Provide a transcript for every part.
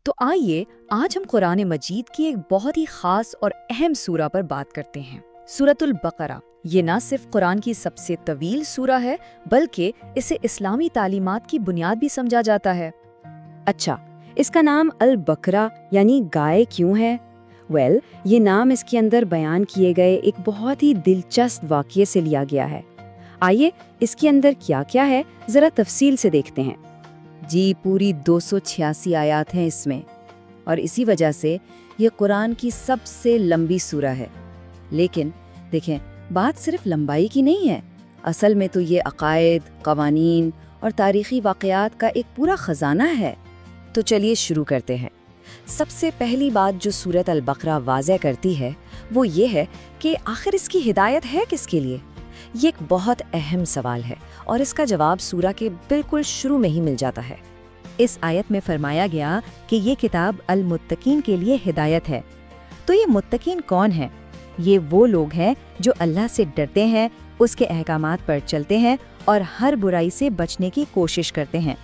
تو آئیے آج ہم قرآن مجید کی ایک بہت ہی خاص اور اہم سورہ پر بات کرتے ہیں، سورۃ البقرہ۔ یہ نہ صرف قرآن کی سب سے طویل سورہ ہے بلکہ اسے اسلامی تعلیمات کی بنیاد بھی سمجھا جاتا ہے۔ اچھا، اس کا نام البقرہ یعنی گائے کیوں ہے؟ یہ نام اس کے اندر بیان کیے گئے ایک بہت ہی دلچسپ واقعے سے لیا گیا ہے۔ آئیے اس کے اندر کیا کیا ہے ذرا تفصیل سے دیکھتے ہیں۔ جی، پوری 286 آیات ہیں اس میں، اور اسی وجہ سے یہ قرآن کی سب سے لمبی سورہ ہے۔ لیکن دیکھیں، بات صرف لمبائی کی نہیں ہے، اصل میں تو یہ عقائد، قوانین اور تاریخی واقعات کا ایک پورا خزانہ ہے۔ تو چلیے شروع کرتے ہیں۔ سب سے پہلی بات جو سورۃ البقرہ واضح کرتی ہے وہ یہ ہے کہ آخر اس کی ہدایت ہے کس کے لیے؟ یہ ایک بہت اہم سوال ہے اور اس کا جواب سورہ کے بالکل شروع میں ہی مل جاتا ہے۔ اس آیت میں فرمایا گیا کہ یہ کتاب المتقین کے لیے ہدایت ہے۔ تو یہ متقین کون ہیں؟ یہ وہ لوگ ہیں جو اللہ سے ڈرتے ہیں، اس کے احکامات پر چلتے ہیں اور ہر برائی سے بچنے کی کوشش کرتے ہیں۔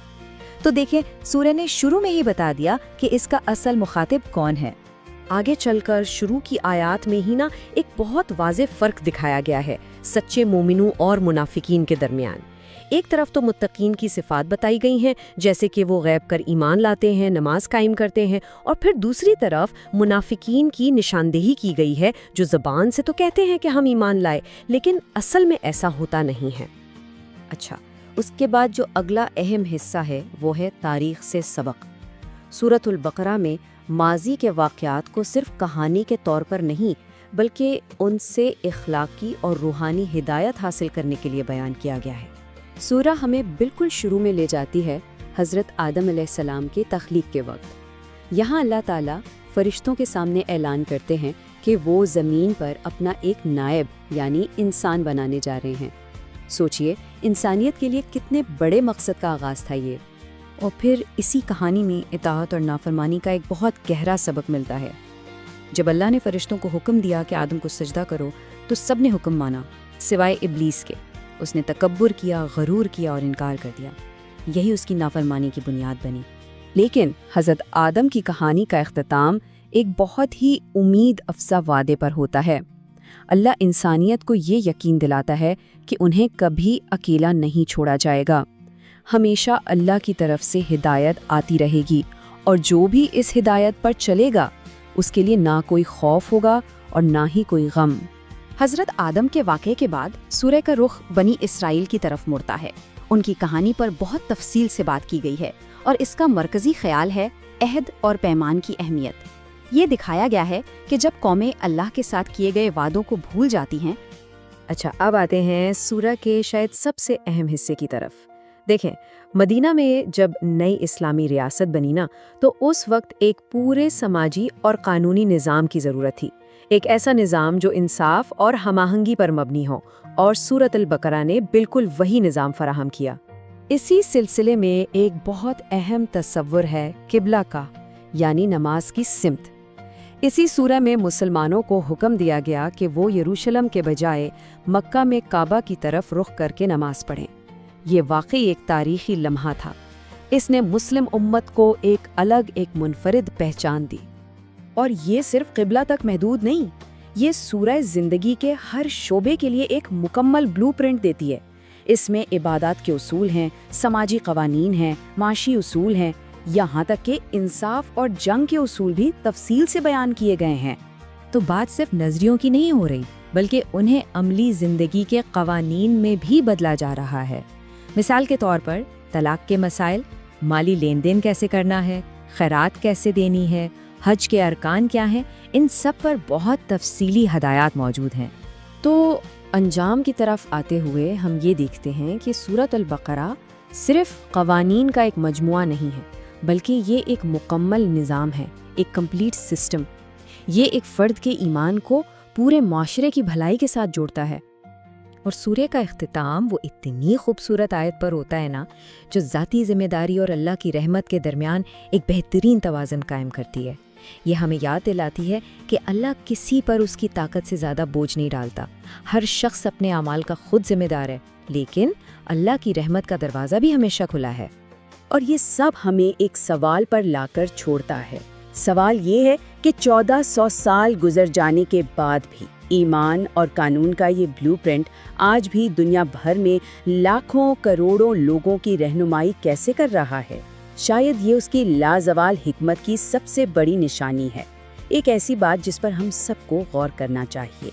تو دیکھیں، سورہ نے شروع میں ہی بتا دیا کہ اس کا اصل مخاطب کون ہے۔ آگے چل کر شروع کی آیات میں ہی ایک بہت واضح فرق دکھایا گیا ہے سچے مومنوں اور منافقین کے درمیان۔ ایک طرف تو متقین کی صفات بتائی گئی ہیں، جیسے کہ وہ غیب پر ایمان لاتے ہیں، نماز قائم کرتے ہیں، اور پھر دوسری طرف منافقین کی نشاندہی کی گئی ہے جو زبان سے تو کہتے ہیں کہ ہم ایمان لائے، لیکن اصل میں ایسا ہوتا نہیں ہے۔ اچھا، اس کے بعد جو اگلا اہم حصہ ہے وہ ہے تاریخ سے سبق۔ سورۃ البقرہ میں ماضی کے واقعات کو صرف کہانی کے طور پر نہیں بلکہ ان سے اخلاقی اور روحانی ہدایت حاصل کرنے کے لیے بیان کیا گیا ہے۔ سورہ ہمیں بالکل شروع میں لے جاتی ہے حضرت آدم علیہ السلام کے تخلیق کے وقت۔ یہاں اللہ تعالیٰ فرشتوں کے سامنے اعلان کرتے ہیں کہ وہ زمین پر اپنا ایک نائب یعنی انسان بنانے جا رہے ہیں۔ سوچئے، انسانیت کے لیے کتنے بڑے مقصد کا آغاز تھا یہ۔ اور پھر اسی کہانی میں اطاعت اور نافرمانی کا ایک بہت گہرا سبق ملتا ہے۔ جب اللہ نے فرشتوں کو حکم دیا کہ آدم کو سجدہ کرو تو سب نے حکم مانا سوائے ابلیس کے۔ اس نے تکبر کیا، غرور کیا اور انکار کر دیا۔ یہی اس کی نافرمانی کی بنیاد بنی۔ لیکن حضرت آدم کی کہانی کا اختتام ایک بہت ہی امید افزا وعدے پر ہوتا ہے۔ اللہ انسانیت کو یہ یقین دلاتا ہے کہ انہیں کبھی اکیلا نہیں چھوڑا جائے گا۔ ہمیشہ اللہ کی طرف سے ہدایت آتی رہے گی، اور جو بھی اس ہدایت پر چلے گا اس کے لیے نہ کوئی خوف ہوگا اور نہ ہی کوئی غم۔ حضرت آدم کے واقعے کے بعد سورہ کا رخ بنی اسرائیل کی طرف مڑتا ہے۔ ان کی کہانی پر بہت تفصیل سے بات کی گئی ہے، اور اس کا مرکزی خیال ہے عہد اور پیمان کی اہمیت۔ یہ دکھایا گیا ہے کہ جب قومیں اللہ کے ساتھ کیے گئے وعدوں کو بھول جاتی ہیں۔ اچھا، اب آتے ہیں سورہ کے شاید سب سے اہم حصے کی طرف۔ دیکھیں، مدینہ میں جب نئی اسلامی ریاست بنی تو اس وقت ایک پورے سماجی اور قانونی نظام کی ضرورت تھی، ایک ایسا نظام جو انصاف اور ہم آہنگی پر مبنی ہو، اور سورۃ البقرہ نے بالکل وہی نظام فراہم کیا۔ اسی سلسلے میں ایک بہت اہم تصور ہے قبلہ کا، یعنی نماز کی سمت۔ اسی سورہ میں مسلمانوں کو حکم دیا گیا کہ وہ یروشلم کے بجائے مکہ میں کعبہ کی طرف رخ کر کے نماز پڑھیں۔ یہ واقعی ایک تاریخی لمحہ تھا۔ اس نے مسلم امت کو ایک منفرد پہچان دی۔ اور یہ صرف قبلہ تک محدود نہیں، یہ سورہ زندگی کے ہر شعبے کے لیے ایک مکمل بلو پرنٹ دیتی ہے۔ اس میں عبادات کے اصول ہیں، سماجی قوانین ہیں، معاشی اصول ہیں، یہاں تک کہ انصاف اور جنگ کے اصول بھی تفصیل سے بیان کیے گئے ہیں۔ تو بات صرف نظریوں کی نہیں ہو رہی بلکہ انہیں عملی زندگی کے قوانین میں بھی بدلا جا رہا ہے۔ مثال کے طور پر طلاق کے مسائل، مالی لین دین کیسے کرنا ہے، خیرات کیسے دینی ہے، حج کے ارکان کیا ہیں، ان سب پر بہت تفصیلی ہدایات موجود ہیں۔ تو انجام کی طرف آتے ہوئے ہم یہ دیکھتے ہیں کہ سورۃ البقرہ صرف قوانین کا ایک مجموعہ نہیں ہے بلکہ یہ ایک مکمل نظام ہے، ایک کمپلیٹ سسٹم۔ یہ ایک فرد کے ایمان کو پورے معاشرے کی بھلائی کے ساتھ جوڑتا ہے۔ اور سورہ کا اختتام وہ اتنی خوبصورت آیت پر ہوتا ہے جو ذاتی ذمہ داری اور اللہ کی رحمت کے درمیان ایک بہترین توازن قائم کرتی ہے۔ یہ ہمیں یاد دلاتی ہے کہ اللہ کسی پر اس کی طاقت سے زیادہ بوجھ نہیں ڈالتا۔ ہر شخص اپنے اعمال کا خود ذمہ دار ہے، لیکن اللہ کی رحمت کا دروازہ بھی ہمیشہ کھلا ہے۔ اور یہ سب ہمیں ایک سوال پر لا کر چھوڑتا ہے۔ سوال یہ ہے کہ 1400 سال گزر جانے کے بعد بھی ایمان اور قانون کا یہ بلو پرنٹ آج بھی دنیا بھر میں لاکھوں کروڑوں لوگوں کی رہنمائی کیسے کر رہا ہے؟ شاید یہ اس کی لازوال حکمت کی سب سے بڑی نشانی ہے، ایک ایسی بات جس پر ہم سب کو غور کرنا چاہیے۔